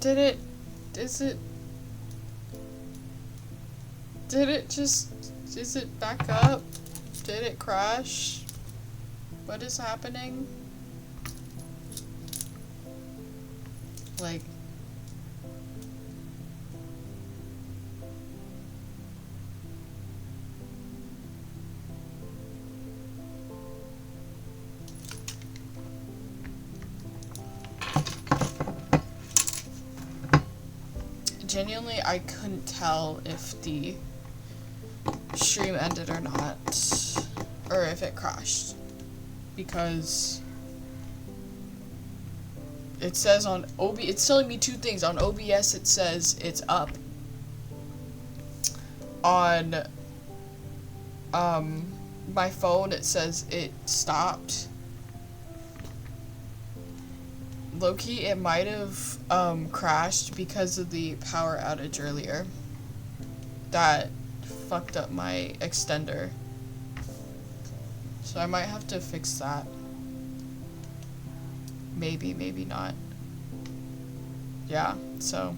Did it... Did it just... Is it back up? Did it crash? What is happening? Like... Genuinely, I couldn't tell if the stream ended or not, or if it crashed, because it says on it's telling me two things. On OBS it says it's up. On my phone it says it stopped. Low-key, it might have crashed because of the power outage earlier. That fucked up my extender. So I might have to fix that. Maybe, maybe not. Yeah, so.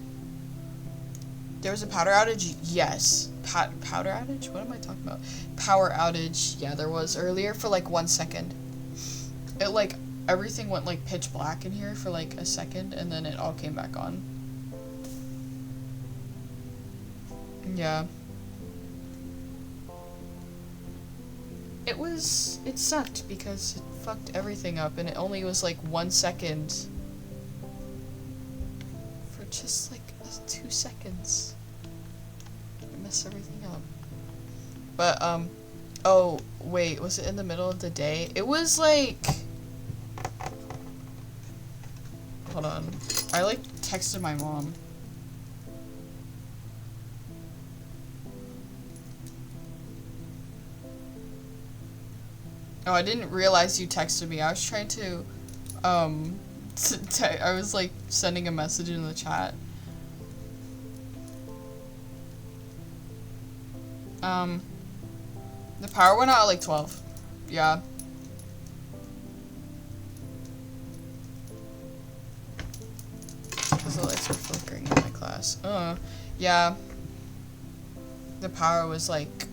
There was a powder outage? Yes. Powder outage? What am I talking about? Power outage. Yeah, there was earlier for like 1 second. It like... Everything went like pitch black in here for like a second, and then it all came back on. Yeah. It sucked because it fucked everything up, and it only was like 1 second. For just like 2 seconds. It messed everything up. But, oh, wait, was it in the middle of the day? It was like... Hold on. I, like, texted my mom. Oh, I didn't realize you texted me. I was trying to, I was, like, sending a message in the chat. The power went out at, like, 12. Yeah. Because the lights are flickering in my class. Yeah. The power was like,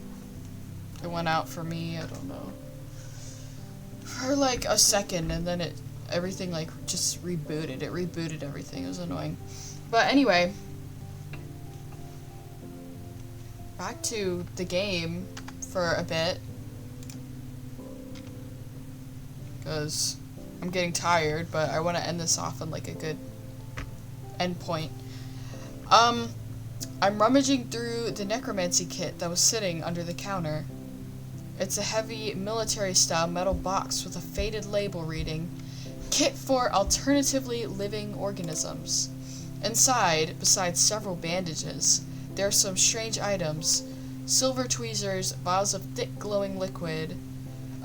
it went out for me, I don't know. For like a second, and then everything like just rebooted. It rebooted everything. It was annoying. But anyway. Back to the game for a bit. Because I'm getting tired, but I want to end this off on like a good endpoint. I'm rummaging through the necromancy kit that was sitting under the counter. It's a heavy military-style metal box with a faded label reading, "Kit for Alternatively Living Organisms." Inside, besides several bandages, there are some strange items. Silver tweezers, vials of thick glowing liquid.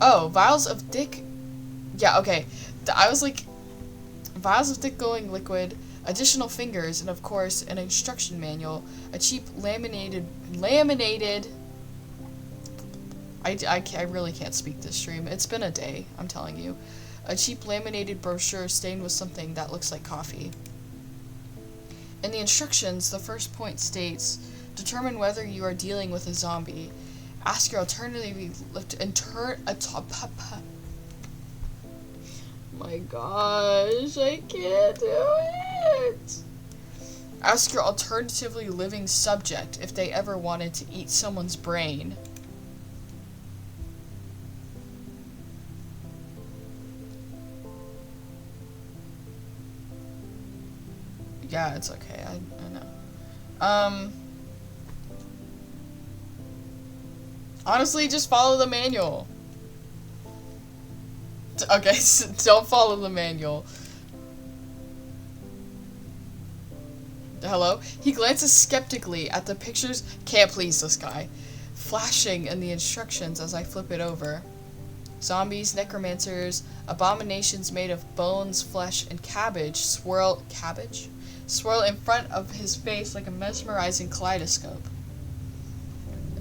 Oh, vials of thick... Yeah, okay. I was like... Vials of thick glowing liquid, additional fingers, and of course, an instruction manual. A cheap laminated... I really can't speak this stream. It's been a day, I'm telling you. A cheap laminated brochure stained with something that looks like coffee. In the instructions, the first point states, determine whether you are dealing with a zombie. Ask your alternatively... My gosh, I can't do it! Ask your alternatively living subject if they ever wanted to eat someone's brain. Yeah, it's okay, I know. Honestly, just follow the manual. Okay, so don't follow the manual. Hello? He glances skeptically at the pictures, can't please this guy, flashing in the instructions as I flip it over. Zombies, necromancers, abominations made of bones, flesh, and cabbage swirl in front of his face like a mesmerizing kaleidoscope.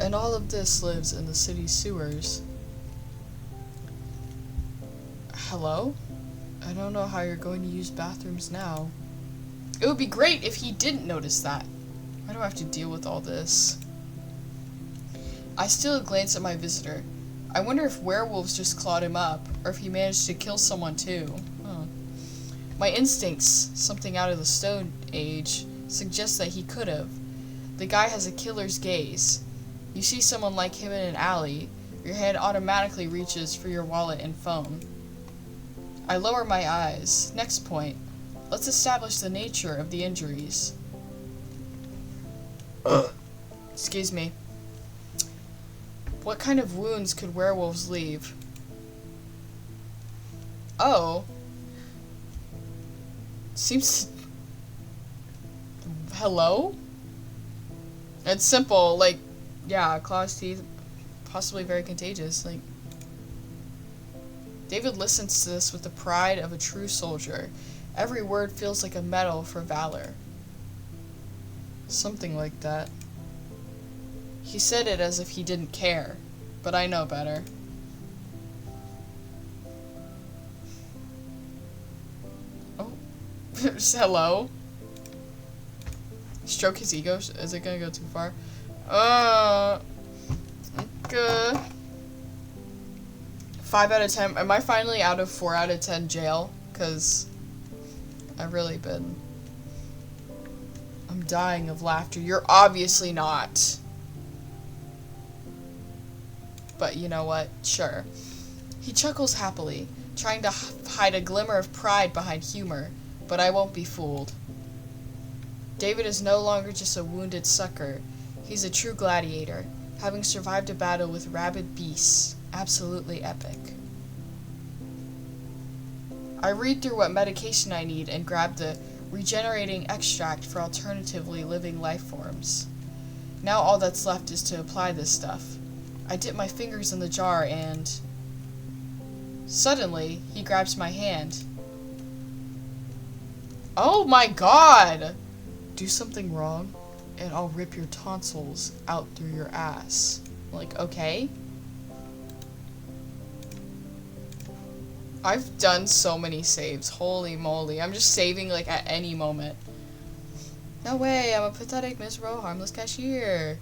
And all of this lives in the city's sewers. Hello? I don't know how you're going to use bathrooms now. It would be great if he didn't notice that. Why do I have to deal with all this? I steal a glance at my visitor. I wonder if werewolves just clawed him up, or if he managed to kill someone too. Huh. My instincts, something out of the Stone Age, suggest that he could have. The guy has a killer's gaze. You see someone like him in an alley, your hand automatically reaches for your wallet and phone. I lower my eyes. Next point. Let's establish the nature of the injuries. Excuse me. What kind of wounds could werewolves leave? Oh. Seems... Hello? It's simple, like, yeah, claws, teeth, possibly very contagious, like... David listens to this with the pride of a true soldier. Every word feels like a medal for valor. Something like that. He said it as if he didn't care, but I know better. Oh. Hello? Stroke his ego? Is it gonna go too far? Okay. 5 out of 10. Am I finally out of 4 out of 10 jail? Because I've really been... I'm dying of laughter. You're obviously not. But you know what? Sure. He chuckles happily, trying to hide a glimmer of pride behind humor, but I won't be fooled. David is no longer just a wounded sucker. He's a true gladiator, having survived a battle with rabid beasts. Absolutely epic. I read through what medication I need and grab the regenerating extract for alternatively living life forms. Now all that's left is to apply this stuff. I dip my fingers in the jar and... Suddenly, he grabs my hand. Oh my god! Do something wrong, and I'll rip your tonsils out through your ass. Like, okay? I've done so many saves. Holy moly. I'm just saving, like, at any moment. No way, I'm a pathetic, miserable, harmless cashier.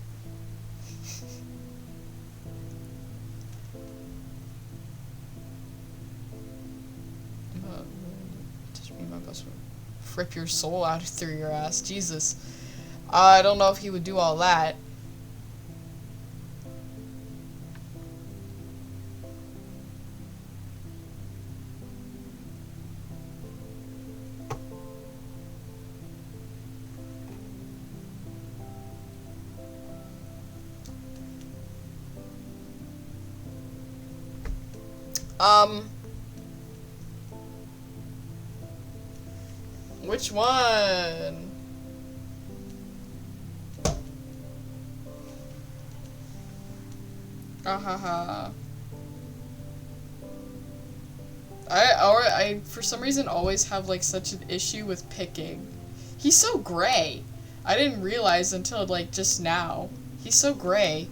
Rip your soul out through your ass. Jesus. I don't know if he would do all that. Which one? I for some reason always have like such an issue with picking. He's so gray. I didn't realize until like just now. He's so gray.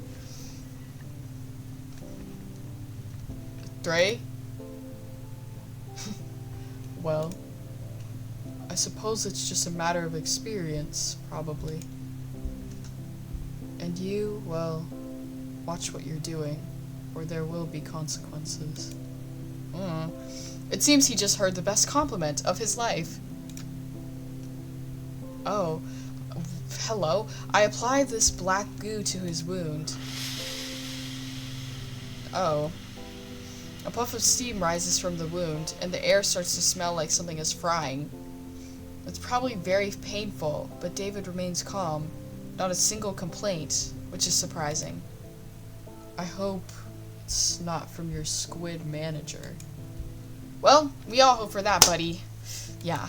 Dre? Well, I suppose it's just a matter of experience, probably. And you, well, watch what you're doing, or there will be consequences. It seems he just heard the best compliment of his life. Oh, hello. I apply this black goo to his wound. Oh. A puff of steam rises from the wound, and the air starts to smell like something is frying. It's probably very painful, but David remains calm. Not a single complaint, which is surprising. I hope it's not from your squid manager. Well, we all hope for that, buddy. Yeah.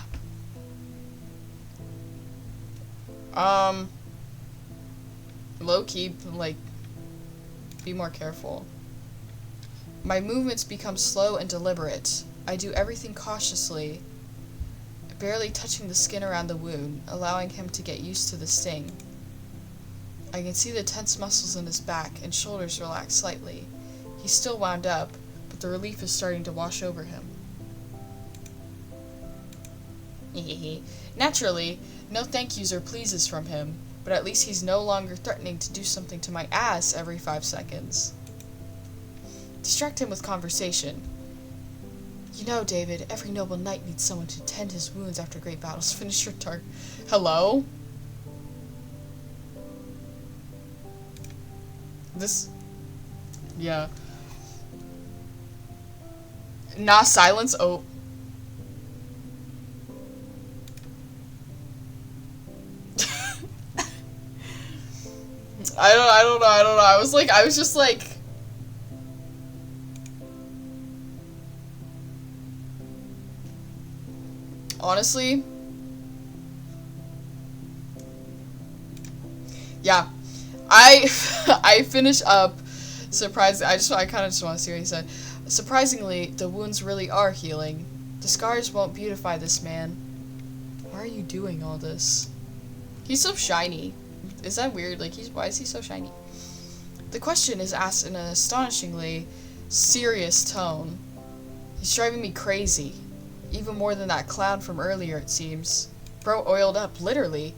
Low-key, like, be more careful. My movements become slow and deliberate. I do everything cautiously, barely touching the skin around the wound, allowing him to get used to the sting. I can see the tense muscles in his back and shoulders relax slightly. He's still wound up, but the relief is starting to wash over him. Naturally, no thank yous or pleases from him, but at least he's no longer threatening to do something to my ass every 5 seconds. Distract him with conversation. You know, David, every noble knight needs someone to tend his wounds after great battles. Finish your target. Hello? This... Yeah. Nah, silence. Oh. I don't know. I was just like... Honestly... Yeah. I finished up... Surprising. I kind of just want to see what he said. Surprisingly, the wounds really are healing. The scars won't beautify this man. Why are you doing all this? He's so shiny. Is that weird? Like, why is he so shiny? The question is asked in an astonishingly serious tone. He's driving me crazy. Even more than that clown from earlier, it seems. Bro oiled up, literally.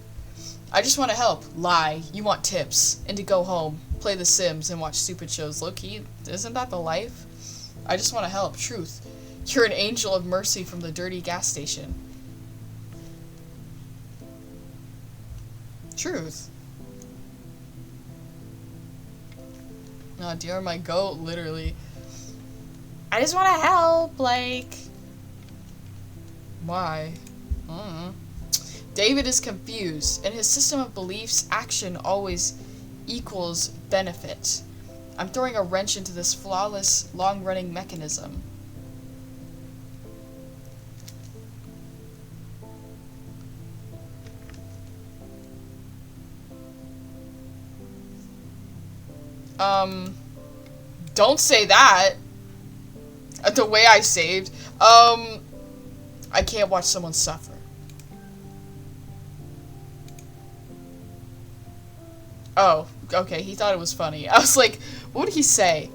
I just want to help. Lie. You want tips. And to go home, play The Sims, and watch stupid shows. Low-key, isn't that the life? I just want to help. Truth. You're an angel of mercy from the dirty gas station. Truth. Oh, dear, my goat, literally. I just want to help, like... Why? I don't know. David is confused. In his system of beliefs, action always equals benefit. I'm throwing a wrench into this flawless, long-running mechanism. Don't say that. The way I saved. I can't watch someone suffer. Oh, okay, he thought it was funny. I was like, what would he say?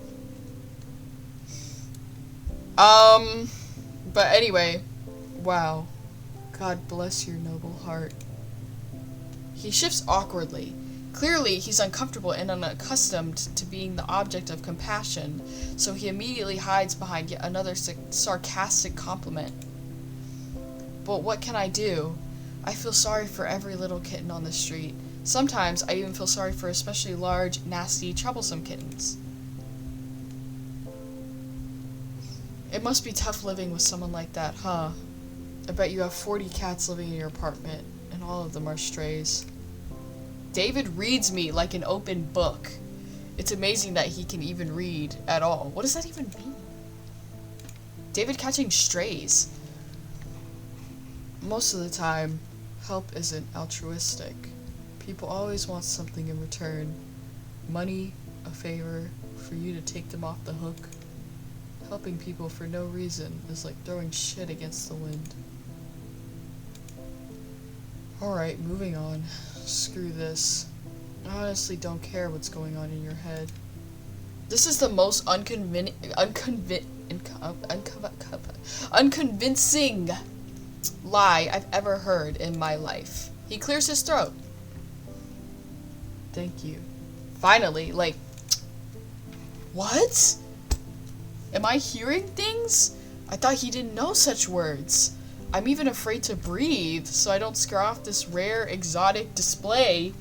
But anyway, wow. God bless your noble heart. He shifts awkwardly. Clearly, he's uncomfortable and unaccustomed to being the object of compassion, so he immediately hides behind yet another sarcastic compliment. But what can I do? I feel sorry for every little kitten on the street. Sometimes I even feel sorry for especially large, nasty, troublesome kittens. It must be tough living with someone like that, huh? I bet you have 40 cats living in your apartment, and all of them are strays. David reads me like an open book. It's amazing that he can even read at all. What does that even mean? David catching strays. Most of the time, help isn't altruistic. People always want something in return. Money, a favor, for you to take them off the hook. Helping people for no reason is like throwing shit against the wind. Alright, moving on. Screw this. I honestly don't care what's going on in your head. This is the most unconvincing lie I've ever heard in my life. He clears his throat. Thank you. Finally, like... What? Am I hearing things? I thought he didn't know such words. I'm even afraid to breathe, so I don't scare off this rare, exotic display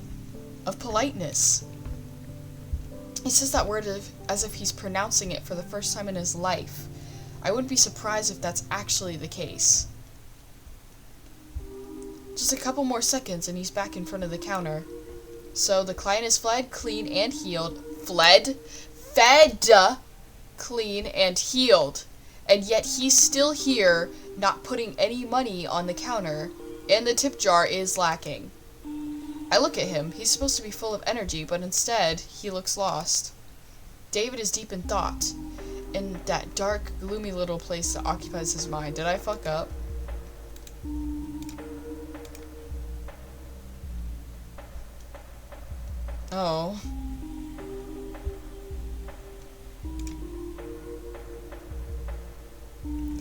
of politeness. He says that word as if he's pronouncing it for the first time in his life. I wouldn't be surprised if that's actually the case. Just a couple more seconds and he's back in front of the counter. So the client is fled, clean, and healed. Fed, clean, and healed. And yet he's still here, not putting any money on the counter, and the tip jar is lacking. I look at him. He's supposed to be full of energy, but instead, he looks lost. David is deep in thought, in that dark, gloomy little place that occupies his mind. Did I fuck up? Oh.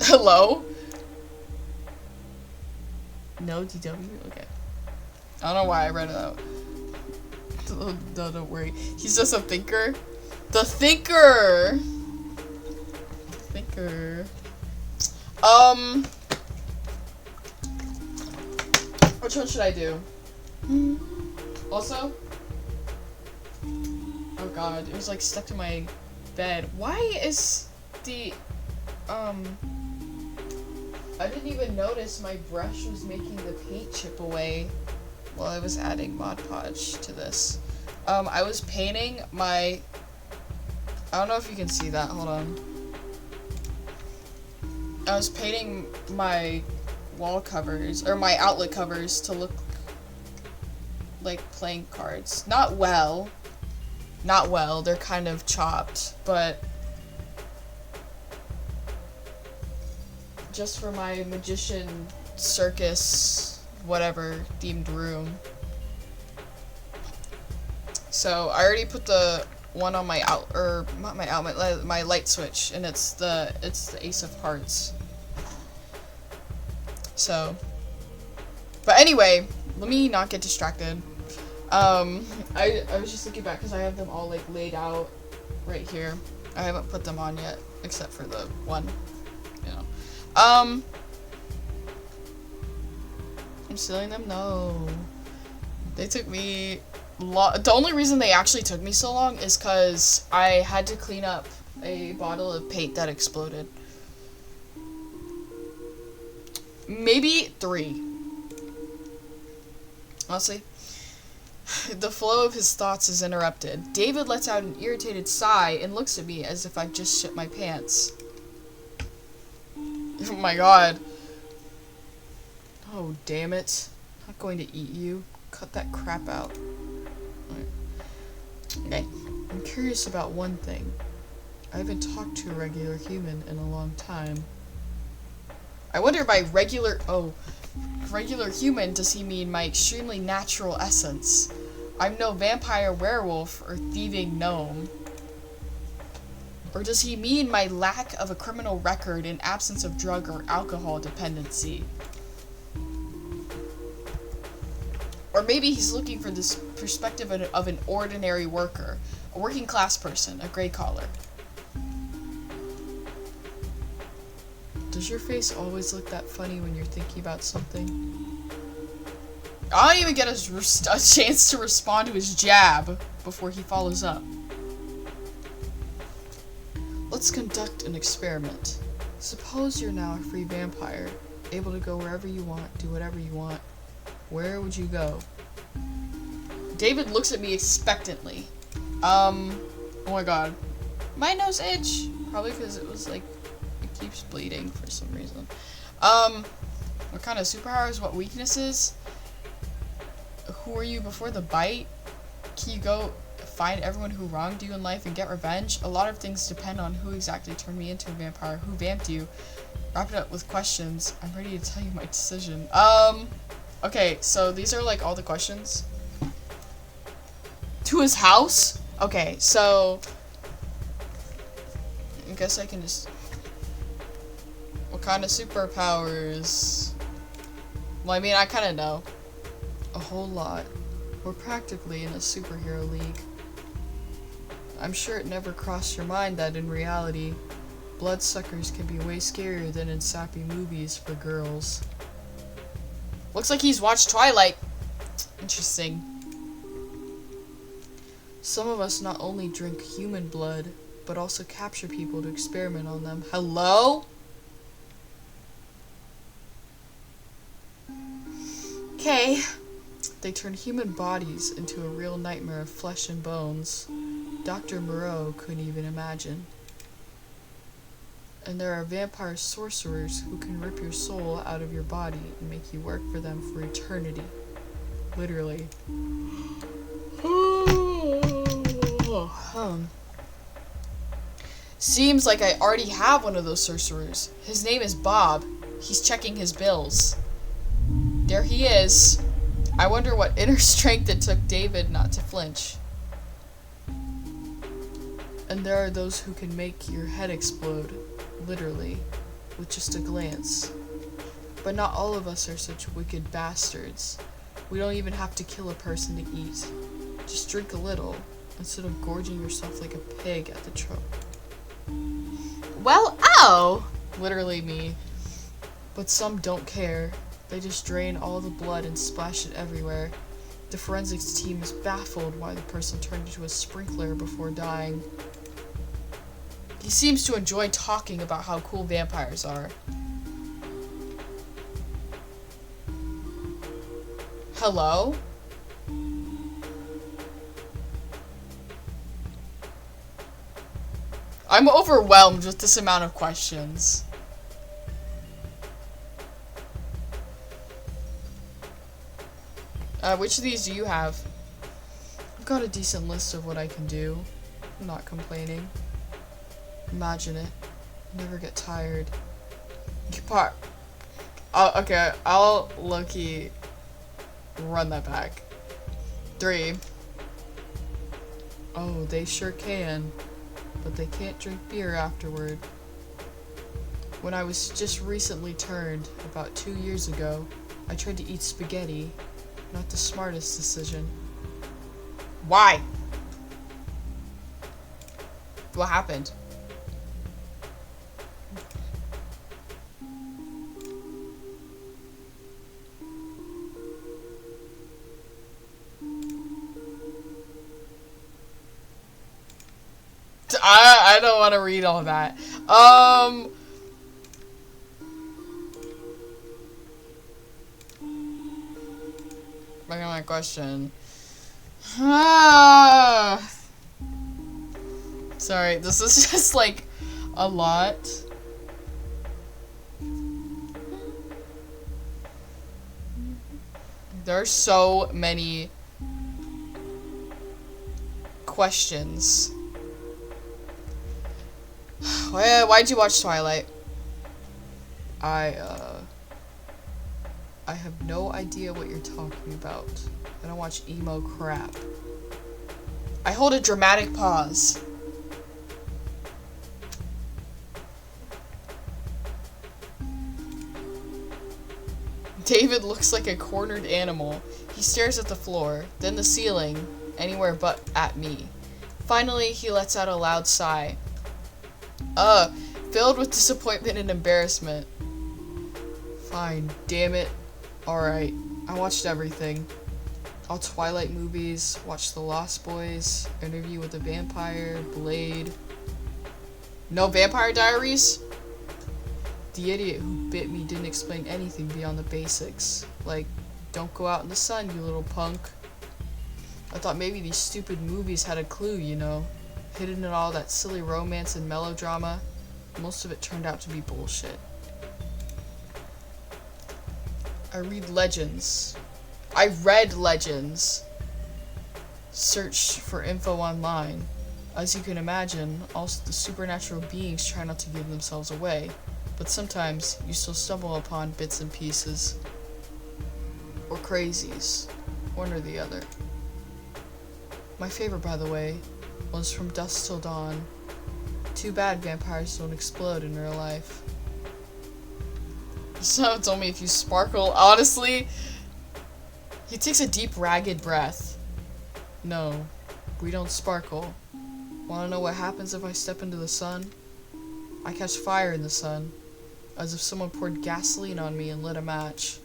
Hello? No DW? Okay. I don't know why I read it out. No, don't worry. He's just a thinker. The thinker! Thinker. Which one should I do? Also? Oh god, it was like stuck to my bed. Why is the, I didn't even notice my brush was making the paint chip away while I was adding Mod Podge to this. I was painting my, I don't know if you can see that, hold on. I was painting my wall covers, or my outlet covers to look like playing cards. Not well, they're kind of chopped, but just for my magician circus whatever themed room. So I already put the one on my my light switch, and it's the Ace of Hearts. So, but anyway, let me not get distracted. I was just looking back because I have them all like laid out right here. I haven't put them on yet, except for the one, you know. I'm stealing them? No. They took me the only reason they actually took me so long is because I had to clean up a bottle of paint that exploded. Maybe 3. Honestly. The flow of his thoughts is interrupted. David lets out an irritated sigh and looks at me as if I just shit my pants. Oh my god. Oh, damn it. I'm not going to eat you. Cut that crap out. Okay. I'm curious about one thing. I haven't talked to a regular human in a long time. I wonder by regular human does he mean my extremely natural essence. I'm no vampire, werewolf, or thieving gnome. Or does he mean my lack of a criminal record and absence of drug or alcohol dependency? Or maybe he's looking for this perspective of an ordinary worker, a working class person, a gray collar. Does your face always look that funny when you're thinking about something? I don't even get a chance to respond to his jab before he follows up. Let's conduct an experiment. Suppose you're now a free vampire, able to go wherever you want, do whatever you want. Where would you go? David looks at me expectantly. Oh my god. My nose itch. Probably because it was like, it keeps bleeding for some reason. What kind of superpowers? What weaknesses? Who are you before the bite? Can you go find everyone who wronged you in life and get revenge? A lot of things depend on who exactly turned me into a vampire. Who vamped you? Wrap it up with questions. I'm ready to tell you my decision. Okay, so these are like all the questions. To his house? Okay, so I guess I can just... What kind of superpowers? Well, I mean, I kind of know. A whole lot. We're practically in a superhero league. I'm sure it never crossed your mind that in reality, bloodsuckers can be way scarier than in sappy movies for girls. Looks like he's watched Twilight. Interesting. Some of us not only drink human blood, but also capture people to experiment on them. Hello? Okay. They turn human bodies into a real nightmare of flesh and bones. Dr. Moreau couldn't even imagine. And there are vampire sorcerers who can rip your soul out of your body and make you work for them for eternity. Literally. Seems like I already have one of those sorcerers. His name is Bob. He's checking his bills. There he is. I wonder what inner strength it took David not to flinch. And there are those who can make your head explode, literally, with just a glance. But not all of us are such wicked bastards. We don't even have to kill a person to eat. Just drink a little, instead of gorging yourself like a pig at the trough. Well, ow! Literally me. But some don't care. They just drain all the blood and splash it everywhere. The forensics team is baffled why the person turned into a sprinkler before dying. He seems to enjoy talking about how cool vampires are. Hello? I'm overwhelmed with this amount of questions. Which of these do you have? I've got a decent list of what I can do. I'm not complaining. Imagine it. Never get tired. Oh, okay, I'll low-key run that back. 3. Oh, they sure can. But they can't drink beer afterward. When I was just recently turned, about 2 years ago, I tried to eat spaghetti. Not the smartest decision. Why? What happened? I don't want to read all that. Back on my question. Sorry, this is just like a lot. There are so many questions. Why'd you watch Twilight? I have no idea what you're talking about. I don't watch emo crap. I hold a dramatic pause. David looks like a cornered animal. He stares at the floor, then the ceiling, anywhere but at me. Finally, he lets out a loud sigh. Filled with disappointment and embarrassment. Fine, damn it. Alright, I watched everything. All Twilight movies, watched The Lost Boys, Interview with the Vampire, Blade. No Vampire Diaries? The idiot who bit me didn't explain anything beyond the basics. Like, don't go out in the sun, you little punk. I thought maybe these stupid movies had a clue, you know. Hidden in all that silly romance and melodrama. Most of it turned out to be bullshit. I read legends. Searched for info online. As you can imagine, also the supernatural beings try not to give themselves away, but sometimes you still stumble upon bits and pieces. Or crazies. One or the other. My favorite, by the way, was From Dusk Till Dawn. Too bad vampires don't explode in real life. Someone told me if you sparkle, honestly. He takes a deep, ragged breath. No, we don't sparkle. Wanna know what happens if I step into the sun? I catch fire in the sun, as if someone poured gasoline on me and lit a match.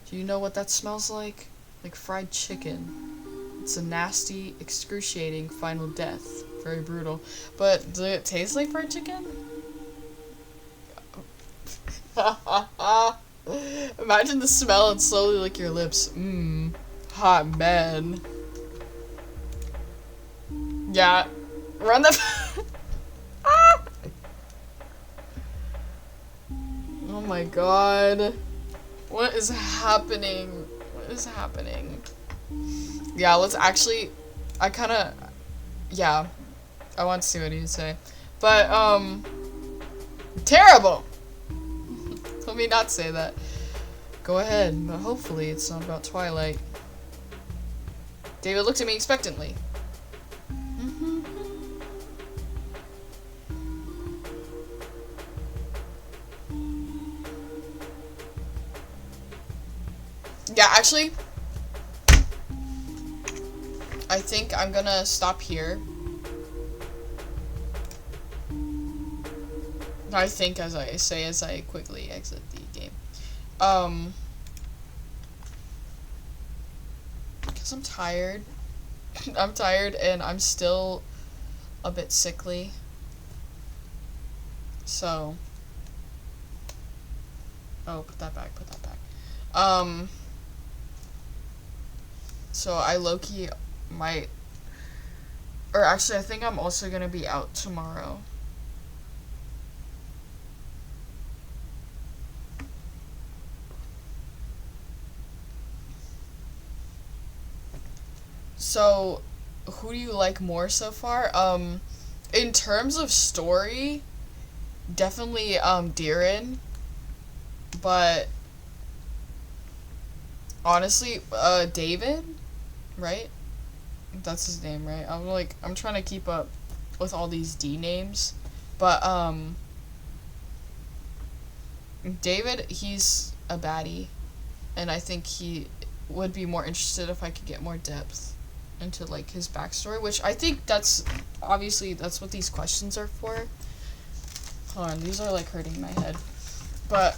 Do you know what that smells like? Like fried chicken. It's a nasty, excruciating final death. Very brutal. But does it taste like fried chicken? Imagine the smell and slowly lick your lips. Mmm. Hot man. Yeah. Run the. Oh my god. What is happening? What is happening? Yeah, let's actually. Yeah. I want to see what he'd say. But, terrible! Let me not say that. Go ahead, but hopefully it's not about Twilight. David looked at me expectantly. Yeah, actually, I think I'm gonna stop here. I think, as I say, as I quickly exit the game. Because I'm tired. I'm tired and I'm still a bit sickly. So. Oh, put that back, put that back. So I low-key might. Or actually, I think I'm also gonna be out tomorrow. So, who do you like more so far? In terms of story, definitely, Deeren. But, honestly, David? Right? That's his name, right? I'm trying to keep up with all these D names. But, David, he's a baddie. And I think he would be more interested if I could get more depth into, like, his backstory, which I think that's obviously that's what these questions are for. Hold on, these are like hurting my head. But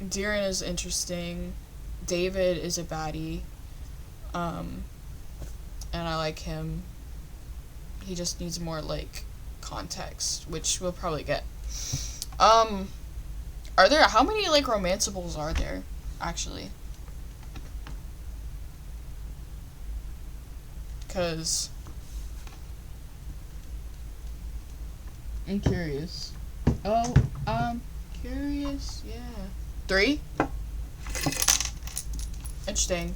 Deeren is interesting. David is a baddie. And I like him. He just needs more like context, which we'll probably get. Are there how many like romanceables are there actually? Because I'm curious. Oh, curious, yeah. 3? Interesting.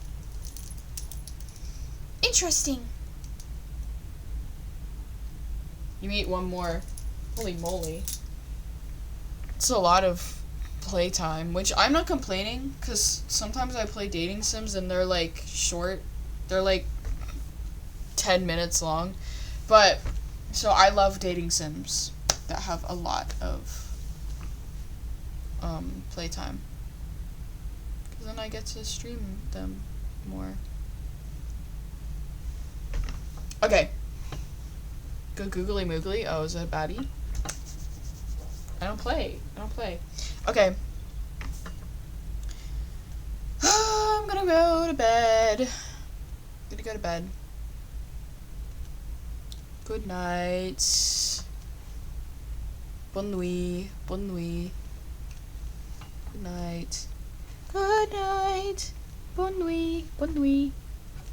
Interesting. You meet one more. Holy moly. It's a lot of playtime, which I'm not complaining, because sometimes I play dating sims and they're like short. They're like 10 minutes long. But, so I love dating sims that have a lot of playtime. Because then I get to stream them more. Okay. Go googly moogly. Oh, is that a baddie? I don't play. Okay. I'm gonna go to bed. Good night. Bonne nuit. Bonne nuit. Good night. Good night. Bonne nuit. Bonne nuit.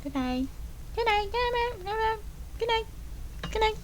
Good night. Good night. Good night. Good night.